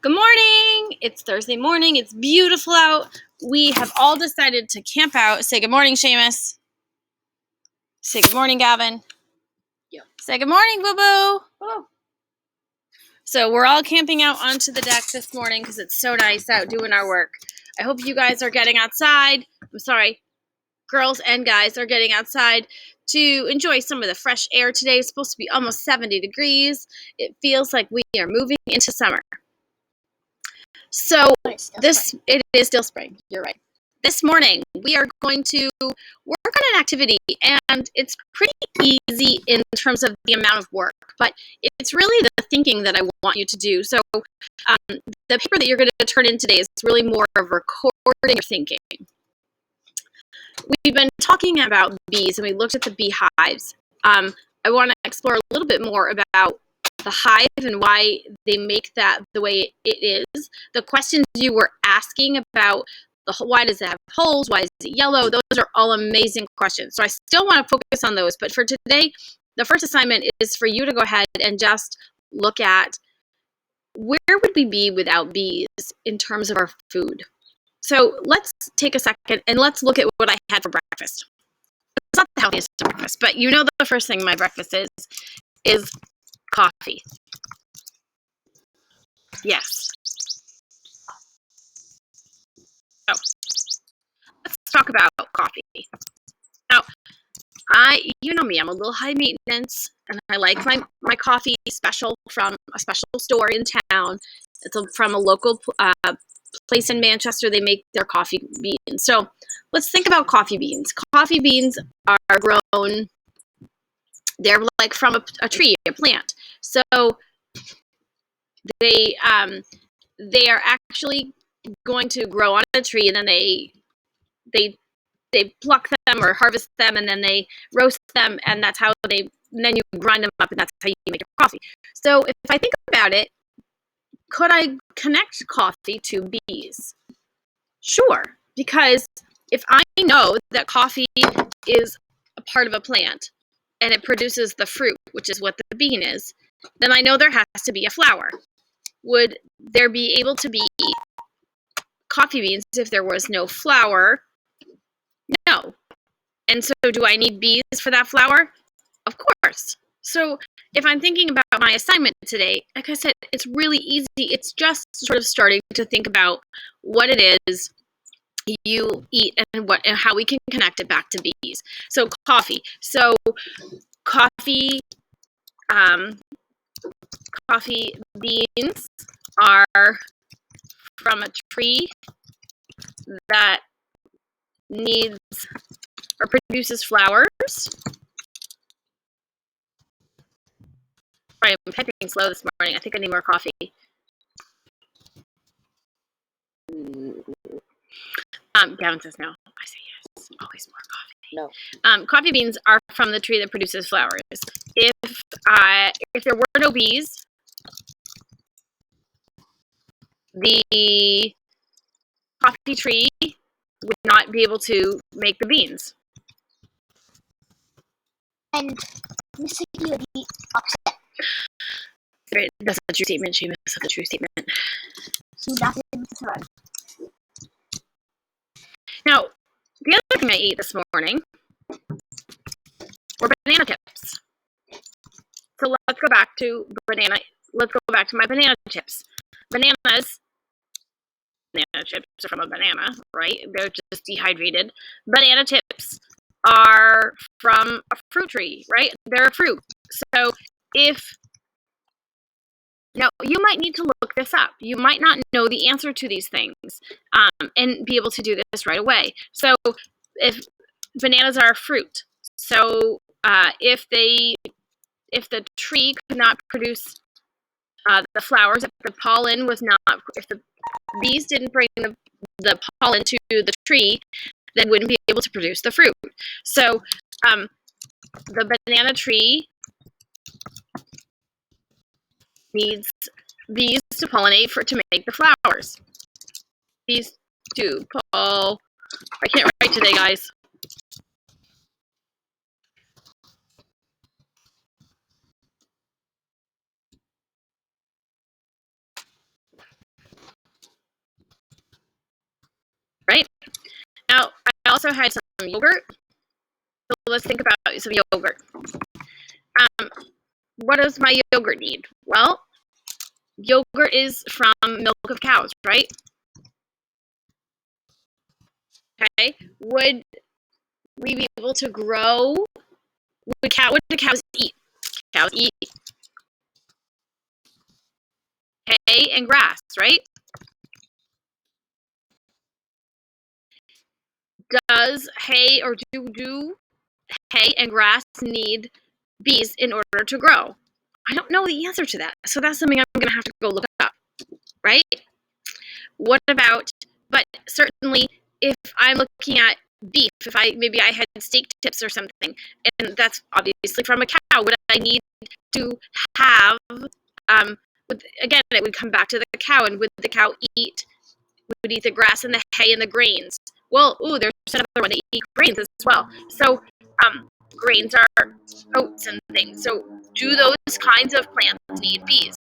Good morning. It's Thursday morning. It's beautiful out. We have all decided to camp out. Say good morning, Seamus. Say good morning, Gavin. Yep. Say good morning, Boo Boo. Hello. So we're all camping out onto the deck this morning because it's so nice out doing our work. I hope you guys are getting outside. I'm sorry, girls and guys are getting outside to enjoy some of the fresh air today. It's supposed to be almost 70 degrees. It feels like we are moving into summer. So it is still spring. You're right. This morning we are going to work on an activity, and it's pretty easy in terms of the amount of work, but it's really the thinking that I want you to do. So the paper that you're going to turn in today is really more of recording your thinking. We've been talking about bees, and we looked at the beehives. I want to explore a little bit more about the hive and why they make that the way it is. The questions you were asking about why does it have holes, why is it yellow, those are all amazing questions. So I still want to focus on those, but for today, the first assignment is for you to go ahead and just look at where would we be without bees in terms of our food. So let's take a second and let's look at what I had for breakfast. It's not the healthiest breakfast, but you know the first thing in my breakfast is coffee. Yes. So let's talk about coffee. Now, you know me, I'm a little high maintenance, and I like my coffee special from a special store in town. It's from a local place in Manchester. They make their coffee beans. So let's think about coffee beans. Coffee beans are grown, they're like from a tree, a plant. So they are actually going to grow on a tree, and then they pluck them or harvest them, and then they roast them, and that's how and then you grind them up, and that's how you make your coffee. So if I think about it, could I connect coffee to bees? Sure, because if I know that coffee is a part of a plant and it produces the fruit, which is what the bean is, then I know there has to be a flower. Would there be able to be coffee beans if there was no flower? No. And so do I need bees for that flower? Of course. So if I'm thinking about my assignment today, like I said, it's really easy. It's just sort of starting to think about what it is you eat and how we can connect it back to bees. So coffee. So coffee beans are from a tree that needs or produces flowers. Sorry, I'm typing slow this morning. I think I need more coffee. Gavin says no. I say yes. Always more coffee. No. Coffee beans are from the tree that produces flowers. If there were no bees, the coffee tree would not be able to make the beans. And Mr. Q would be upset. That's not a true statement. She missed a true statement. So that's it. Now, the other thing I ate this morning were banana chips. So let's go back to my banana chips. Banana chips are from a banana, right? They're just dehydrated. Banana chips are from a fruit tree, right? They're a fruit. So now you might need to look this up. You might not know the answer to these things and be able to do this right away. So if bananas are a fruit, so if the tree could not produce the flowers, if the pollen was not, if the bees didn't bring the pollen to the tree, they wouldn't be able to produce the fruit. So the banana tree needs bees to pollinate to make the flowers. Bees to I can't write today, guys. also had some yogurt. So let's think about some yogurt. What does my yogurt need? Well, yogurt is from milk of cows, right? Okay. Would we be able to grow? What do cows eat? Cows eat hay and grass, right? Does hay or do hay and grass need bees in order to grow? I don't know the answer to that. So that's something I'm going to have to go look up, right? What about, but certainly if I'm looking at beef, if maybe I had steak tips or something, and that's obviously from a cow, would I need to have, again, it would come back to the cow, and would the cow eat the grass and the hay and the grains? Well, there's another one, they eat grains as well. So grains are oats and things. So do those kinds of plants need bees?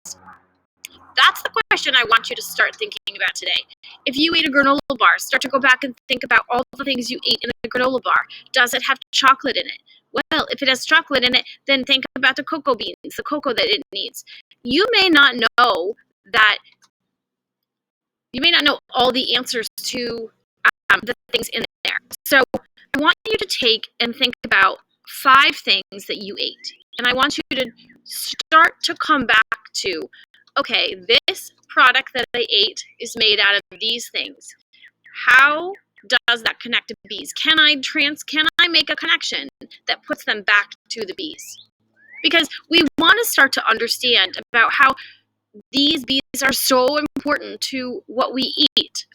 That's the question I want you to start thinking about today. If you ate a granola bar, start to go back and think about all the things you ate in a granola bar. Does it have chocolate in it? Well, if it has chocolate in it, then think about the cocoa beans, the cocoa that it needs. You may not know all the answers to the things in there. So I want you to take and think about 5 things that you ate. And I want you to start to come back to, okay, this product that I ate is made out of these things. How does that connect to bees? Can I make a connection that puts them back to the bees? Because we want to start to understand about how these bees are so important to what we eat.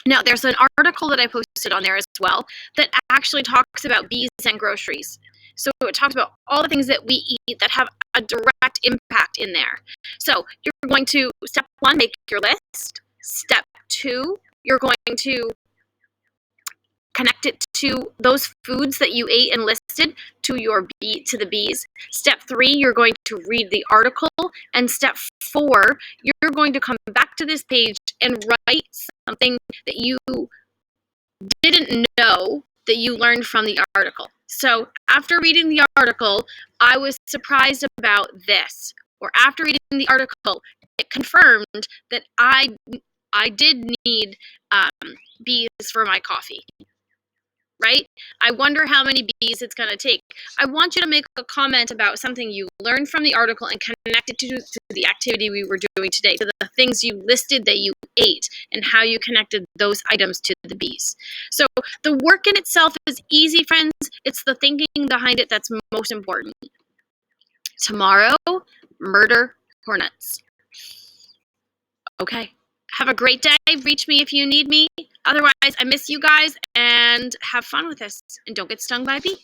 Now, there's an article that I posted on there as well that actually talks about bees and groceries. So it talks about all the things that we eat that have a direct impact in there. So you're going to, step 1, make your list. Step 2, you're going to connect it to those foods that you ate and listed to the bees. Step 3, you're going to read the article. And step 4, you're going to come back to this page and write something that you didn't know that you learned from the article. So after reading the article, I was surprised about this. Or after reading the article, it confirmed that I did need bees for my coffee. Right? I wonder how many bees it's going to take. I want you to make a comment about something you learned from the article and connect it to the activity we were doing today, to the things you listed that you ate and how you connected those items to the bees. So the work in itself is easy, friends. It's the thinking behind it that's most important. Tomorrow, murder hornets. Okay. Have a great day. Reach me if you need me. Otherwise, I miss you guys, and have fun with this. And don't get stung by a bee.